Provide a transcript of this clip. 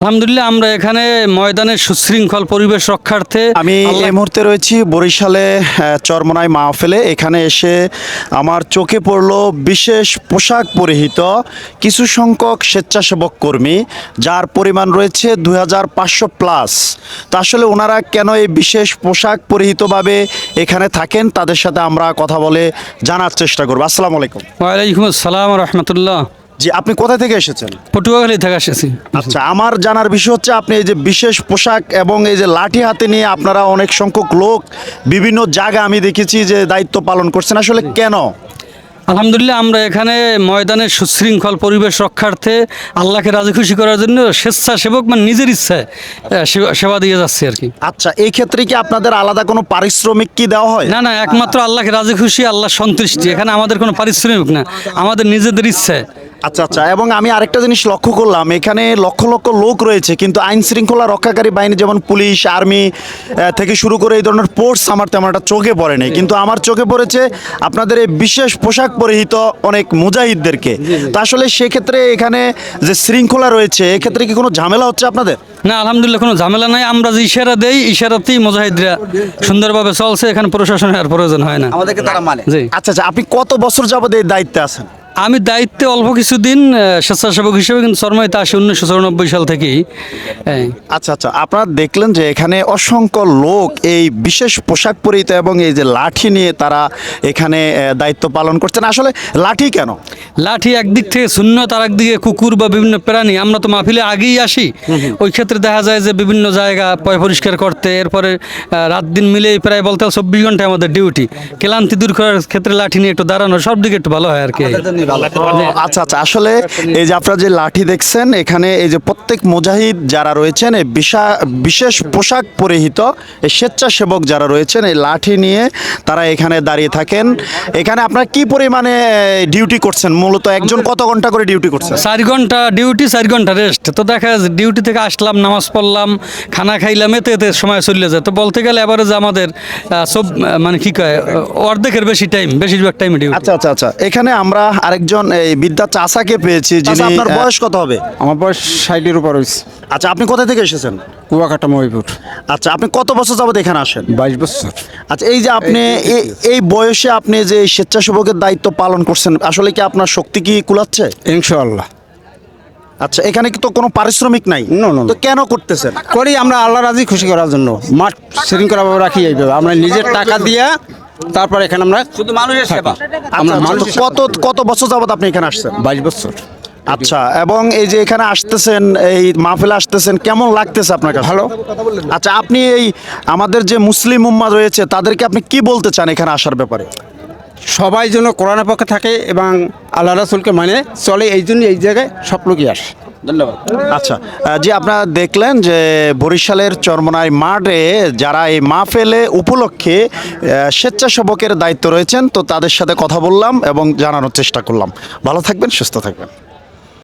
আলহামদুলিল্লাহ, আমরা এখানে ময়দানের সুশৃঙ্খল পরিবেশ রক্ষার্থে আমি এই মুহূর্তে রয়েছি বরিশালে চরমোনাই মাহফিলে। এখানে এসে আমার চোখে পড়ল বিশেষ পোশাক পরিহিত কিছু সংখ্যক স্বেচ্ছাসেবক কর্মী, যার পরিমাণ রয়েছে 2500+। তো আসলে ওনারা কেন এই বিশেষ পোশাক পরিহিতভাবে এখানে থাকেন, তাদের সাথে আমরা কথা বলে জানার চেষ্টা করবো। আসসালামু আলাইকুম। ওয়ালাইকুম আসসালাম রহমতুল্লাহ। জি, আপনি কোথা থেকে এসেছেন? পটুয়াখালী থেকে এসেছি। আচ্ছা, আমার জানার বিষয় হচ্ছে আপনি এই যে বিশেষ পোশাক এবং এই যে লাঠি হাতে নিয়ে আপনারা অনেক সংখ্যক লোক বিভিন্ন জায়গায় আমি দেখেছি যে দায়িত্ব পালন করছেন, আসলে কেন? আলহামদুলিল্লাহ, আমরা এখানে ময়দানের সুশৃঙ্খল পরিবেশ রক্ষার্থে আল্লাহকে রাজি খুশি করার জন্য স্বেচ্ছাসেবক মানে নিজের ইচ্ছায় সেবা দিয়ে যাচ্ছি আর কি। আচ্ছা, এই ক্ষেত্রে কি আপনাদের আলাদা কোনো পারিশ্রমিক কি দেওয়া হয়? না না, একমাত্র আল্লাহকে রাজি খুশি, আল্লাহ সন্তুষ্টি। এখানে আমাদের কোনো পারিশ্রমিক না, আমাদের নিজেদের ইচ্ছায়। আচ্ছা আচ্ছা, এবং আমি আরেকটা জিনিস লক্ষ্য করলাম, এখানে লক্ষ লক্ষ লোক রয়েছে কিন্তু আইন শৃঙ্খলা রক্ষাকারী বাহিনী যেমন পুলিশ, আর্মি থেকে শুরু করে এই ধরনের ফোর্স আমার তেমন একটা চোখে পড়েনি, কিন্তু আমার চোখে পড়েছে আপনাদের এই বিশেষ পোশাক পরিহিত অনেক মুজাহিদদেরকে। তো আসলে সেক্ষেত্রে এখানে যে শৃঙ্খলা রয়েছে, এক্ষেত্রে কি কোনো ঝামেলা হচ্ছে আপনাদের? না, আলহামদুলিল্লাহ কোনো ঝামেলা নাই। আমরা যে ইশারা দেই, ইশারাতেই মুজাহিদরা সুন্দরভাবে চলছে, এখানে প্রশাসনের আর প্রয়োজন হয় না আমাদেরকে তারা মানে। জি। আচ্ছা আচ্ছা, আপনি কত বছর যাবত এই দায়িত্বে আছেন? আমি দায়িত্বে অল্প কিছুদিন স্বেচ্ছাসেবক হিসেবে, কিন্তু চরমোনাইতে আসি 1994 সাল থেকেই। আচ্ছা আচ্ছা, আপনারা দেখলেন যে এখানে অসংখ্য লোক এই বিশেষ পোশাক পরিহিত এবং এই যে লাঠি নিয়ে তারা এখানে দায়িত্ব পালন করছেন। আসলে লাঠি কেন? লাঠি একদিক থেকে সুন্নত, আর একদিকে কুকুর বা বিভিন্ন প্রাণী। আমরা তো মাহফিলে আগেই আসি, ওই ক্ষেত্রে দেখা যায় যে বিভিন্ন জায়গা পরিষ্কার করতে, এরপরে রাত দিন মিলে প্রায় বলতে 24 ঘন্টায় আমাদের ডিউটি। ক্লান্তি দূর করার ক্ষেত্রে লাঠি নিয়ে একটু দাঁড়ানো সব দিকে একটু ভালো হয় আর কি। আচ্ছা আচ্ছা, আসলে এই যে আপনারা যে লাঠি দেখছেন, এখানে এই যে প্রত্যেক মুজাহিদ যারা রয়েছেন এই বিশেষ পোশাক পরিহিত এই স্বেচ্ছাসেবক যারা রয়েছেন, এই লাঠি নিয়ে তারা এখানে দাঁড়িয়ে থাকেন। এখানে আপনারা কি পরিমাণে ডিউটি করছেন? মূলত একজন কত ঘন্টা করে ডিউটি করছেন? 4 ঘন্টা ডিউটি, 4 ঘন্টা রেস্ট। তো দেখা যাচ্ছে ডিউটি থেকে আসলাম, নামাজ পড়লাম, খানা খাইলাম, এতে এতে সময় চলে যায়। তো বলতে গেলে এভারেজ আমাদের সব মানে কি কয় অর্ধেকের বেশি টাইম, বেশিরভাগ টাইমে ডিউটি। আচ্ছা আচ্ছা আচ্ছা, এখানে আমরা আরেকজন এই বিদ্যা চাচাকে পেয়েছি, যিনি আপনার বয়স কত হবে? আমার বয়স 60-এর উপর হয়েছে। আচ্ছা, আপনি কোথা থেকে এসেছেন? কুয়াকাটা মহিপুর। আচ্ছা, আপনি কত বছর যাবত এখানে আসেন? 22 বছর। আচ্ছা, এই যে আপনি এই বয়সে আপনি যে স্বেচ্ছাসেবকের দায়িত্ব পালন করছেন, আসলে কি আপনার শক্তি কি কুলাচ্ছে? ইনশাআল্লাহ। আচ্ছা, এখানে কি তো কোনো পারিশ্রমিক নাই? না, না, না। তো কেন করতেছেন? করি আমরা আল্লাহ রাজি খুশি করার জন্য। মাঠ শৃঙ্খলাভাবে রাখি এইভাবে আমরা নিজের টাকা দিয়া, তারপর এখানে আমরা শুধু মানুষের সেবা। আমরা আচ্ছা, মানুষ তো কত বছর যাবত আপনি এখানে আসছেন? 22 বছর। আচ্ছা, এবং এই যে এখানে আসতেছেন, এই মাহফিলে আসতেছেন, কেমন লাগতেছে আপনার কাছে? ভালো। আচ্ছা, আপনি এই আমাদের যে মুসলিম উম্মাহ রয়েছে তাদেরকে আপনি কি বলতে চান এখানে আসার ব্যাপারে? সবাই যেন কোরআনের পক্ষে থাকে এবং আল্লাহ রাসূলকে মানে চলে, এই জন্য এই জায়গায় সব লোকই আসে। ধন্যবাদ। আচ্ছা, জি, আপনারা দেখলেন যে বরিশালের চরমোনাই মাঠে যারা এই মাহফিলে উপলক্ষে স্বেচ্ছাসেবকের দায়িত্ব রয়েছেন, তো তাদের সাথে কথা বললাম এবং জানানোর চেষ্টা করলাম। ভালো থাকবেন, সুস্থ থাকবেন।